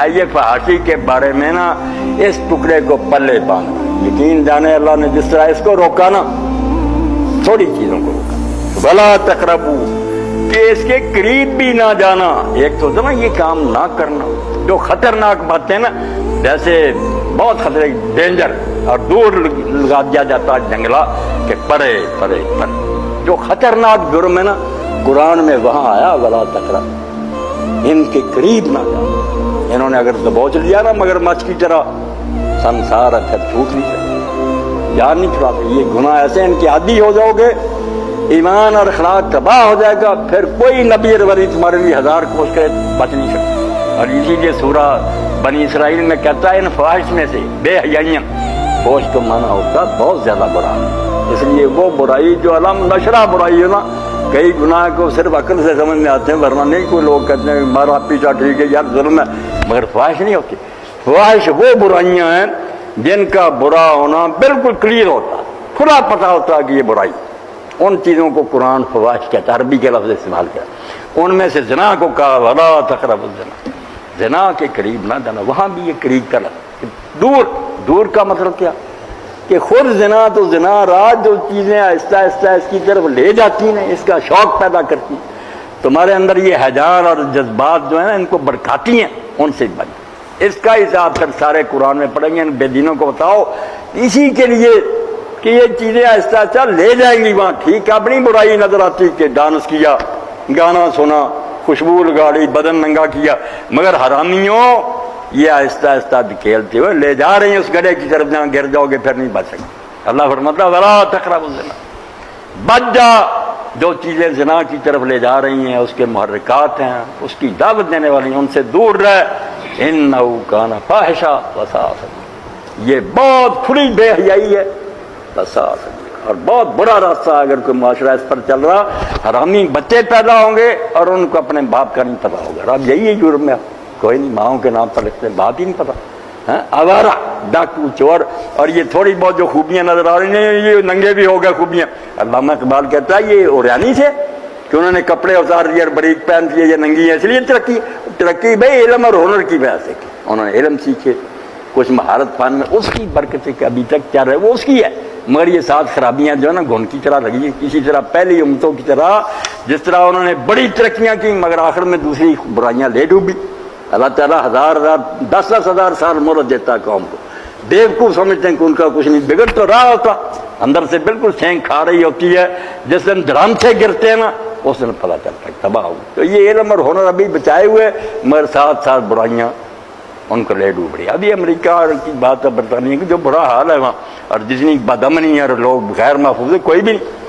آئیے فحاشی کے بارے میں نا اس ٹکڑے کو پلے باندھنا، یقین جانے اللہ نے جس طرح اس کو روکا نا، تھوڑی چیزوں کو روکا، ولا تقربو، کہ اس کے قریب بھی نہ جانا۔ ایک تو نا یہ کام نہ کرنا جو خطرناک باتیں نا، جیسے بہت خطرے ڈینجر، اور دور لگا دیا جاتا جنگلہ کہ پرے پرے پرے، جو خطرناک جرم ہے نا قرآن میں وہاں آیا ولا تقرب، ان کے قریب نہ جانا۔ انہوں نے اگر دبوچ لیا نا مگر مچھ کی طرح، سنسار پھر چھوٹ نہیں سکتے، جان نہیں چھڑاتے۔ یہ گناہ ایسے ان کے عادی ہو جاؤ گے، ایمان اور اخلاق تباہ ہو جائے گا، پھر کوئی نبی اور ولی تمہارے لیے ہزار کوشش کرے بچ نہیں سکتا۔ اور اسی لیے سورہ بنی اسرائیل میں کہتا ہے ان فواحش میں سے بے حیائیاں، فوش کو مانا ہوتا بہت زیادہ برا، اس لیے وہ برائی جو علم نشرہ برائی ہے نا، کئی گناہ کو صرف عقل سے سمجھ میں آتے ہیں، ورنہ نہیں کوئی لوگ کہتے ہیں مارا پیچھا ٹھیک ہے یار ظلم ہے، مگر فواحش نہیں ہوتی۔ فواحش وہ برائیاں ہیں جن کا برا ہونا بالکل کلیئر ہوتا، کھلا پتہ ہوتا کہ یہ برائی، ان چیزوں کو قرآن فواحش کہتا ہے، عربی کے لفظ استعمال کیا۔ ان میں سے زنا کو کہا ولا تقربوا الزنا، زنا کے قریب نہ جانا، وہاں بھی یہ قریب کا لفظ، دور، دور کا مطلب کیا کہ خود زنا تو زنا رات جو چیزیں آہستہ آہستہ اس کی طرف لے جاتی ہیں، اس کا شوق پیدا کرتی ہیں، تمہارے اندر یہ حیجان اور جذبات جو ہیں نا ان کو بھڑکاتی ہیں، ان سے بچ۔ اس کا حساب پھر سارے قرآن میں پڑھیں گے، بے دینوں کو بتاؤ اسی کے لیے کہ یہ چیزیں آہستہ آہستہ لے جائیں گی وہاں۔ ٹھیک ہے اپنی برائی نظر آتی کہ ڈانس کیا، گانا سنا، خوشبو لگاڑی، بدن ننگا کیا، مگر حرامیوں یہ آہستہ آہستہ کھیلتے ہوئے لے جا رہے ہیں اس گڑھے کی طرف جہاں گر جاؤ گے پھر نہیں بچ سکتے۔ اللہ فرماتا ولا تقربوا الزنا، بچ جا، جو چیزیں زنا کی طرف لے جا رہی ہیں اس کے محرکات ہیں، اس کی دعوت دینے والی ہیں، ان سے دور رہ، انہ کان فاحشہ وساء سبیلا، یہ بہت کھلی بے حیائی ہے، وساء سبیلا، اور بہت برا راستہ اگر کوئی معاشرہ اس پر چل رہا، حرامی بچے پیدا ہوں گے اور ان کو اپنے باپ کا نہیں پتا ہوگا۔ اب یہی ہے یورپ میں، کوئی نہیں ماؤں کے نام پر لکھتے، باپ ہی نہیں پتا، آوارہ، ڈاکو، چور، اور یہ تھوڑی بہت جو خوبیاں نظر آ رہی ہیں یہ ننگے بھی ہو گئے خوبیاں۔ علامہ اقبال کہتا ہے یہ اوریانی سے کہ انہوں نے کپڑے اتار دیے اور بریک پہن دیے، یہ ننگی ہیں، اس لیے ترقی بھائی علم اور ہنر کی وجہ سے کی، انہوں نے علم سیکھے، کچھ مہارت فن میں، اس کی برکت سے کہ ابھی تک کیا رہے وہ اس کی ہے، مگر یہ ساتھ خرابیاں جو ہے نا گھن کی طرح لگی ہیں، اسی طرح پہلی امتوں کی طرح جس طرح انہوں نے بڑی ترقیاں کی مگر آخر میں دوسری برائیاں لے ڈوبی۔ اللہ تعالیٰ ہزار ہزار 10,000 ہزار سال مہلت دیتا ہے قوم کو، بیوقوف سمجھتے ہیں کہ ان کا کچھ نہیں، بگڑ تو رہا ہوتا، اندر سے بالکل سینگ کھا رہی ہوتی ہے، جس دن دھڑام سے گرتے ہیں نا اس دن پتہ چلتا ہے تباہ ہو۔ تو یہ علم اور ہنر ابھی بچائے ہوئے مگر ساتھ ساتھ برائیاں ان کو لے ڈوب رہی۔ ابھی امریکہ کی بات ہے، برطانیہ کی جو برا حال ہے وہاں، اور جتنی بدامنی اور لوگ غیر محفوظ ہے، کوئی بھی نہیں۔